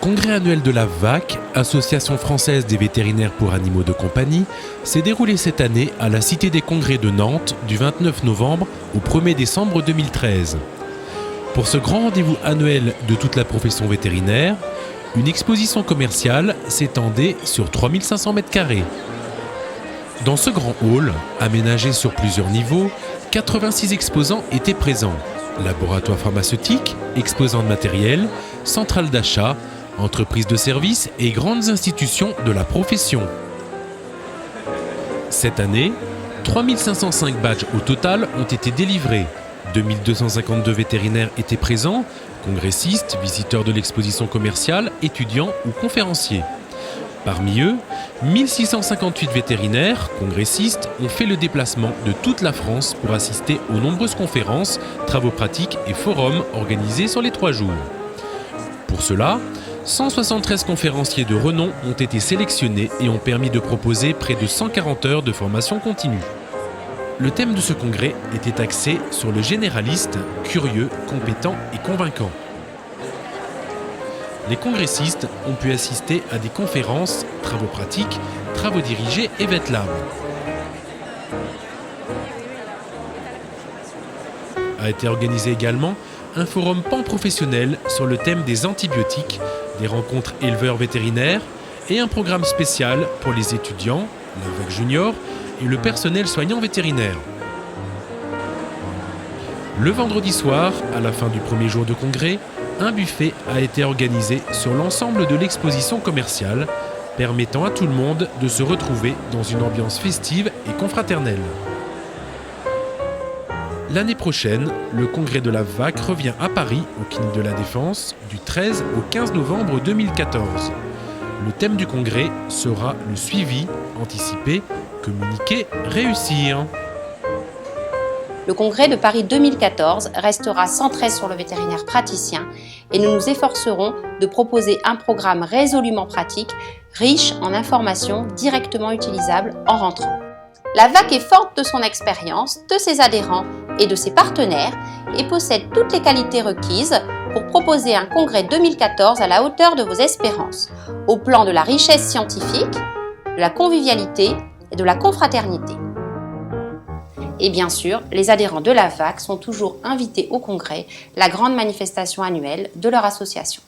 congrès annuel de l'AVVAC, Association française des vétérinaires pour animaux de compagnie, s'est déroulé cette année à la Cité des Congrès de Nantes du 29 novembre au 1er décembre 2013. Pour ce grand rendez-vous annuel de toute la profession vétérinaire, une exposition commerciale s'étendait sur 3500 m². Dans ce grand hall, aménagé sur plusieurs niveaux, 86 exposants étaient présents. Laboratoires pharmaceutiques, exposants de matériel, centrales d'achat, entreprises de services et grandes institutions de la profession. Cette année, 3505 badges au total ont été délivrés. 2252 vétérinaires étaient présents, congressistes, visiteurs de l'exposition commerciale, étudiants ou conférenciers. Parmi eux, 1658 vétérinaires, congressistes, ont fait le déplacement de toute la France pour assister aux nombreuses conférences, travaux pratiques et forums organisés sur les 3 jours. Pour cela, 173 conférenciers de renom ont été sélectionnés et ont permis de proposer près de 140 heures de formation continue. Le thème de ce congrès était axé sur le généraliste, curieux, compétent et convaincant. Les congressistes ont pu assister à des conférences, travaux pratiques, travaux dirigés et VetLab. A été organisé également un forum pan-professionnel sur le thème des antibiotiques, des rencontres éleveurs vétérinaires et un programme spécial pour les étudiants, l'AVVAC Junior et le personnel soignant vétérinaire. Le vendredi soir, à la fin du premier jour de congrès, un buffet a été organisé sur l'ensemble de l'exposition commerciale, permettant à tout le monde de se retrouver dans une ambiance festive et confraternelle. L'année prochaine, le congrès de l'AVVAC revient à Paris, au Clinique de la Défense, du 13 au 15 novembre 2014. Le thème du congrès sera le suivi, anticiper, communiquer, réussir. Le congrès de Paris 2014 restera centré sur le vétérinaire praticien et nous nous efforcerons de proposer un programme résolument pratique, riche en informations directement utilisables en rentrant. L'AVVAC est forte de son expérience, de ses adhérents et de ses partenaires et possède toutes les qualités requises pour proposer un congrès 2014 à la hauteur de vos espérances, au plan de la richesse scientifique, de la convivialité et de la confraternité. Et bien sûr, les adhérents de l'AVVAC sont toujours invités au congrès, la grande manifestation annuelle de leur association.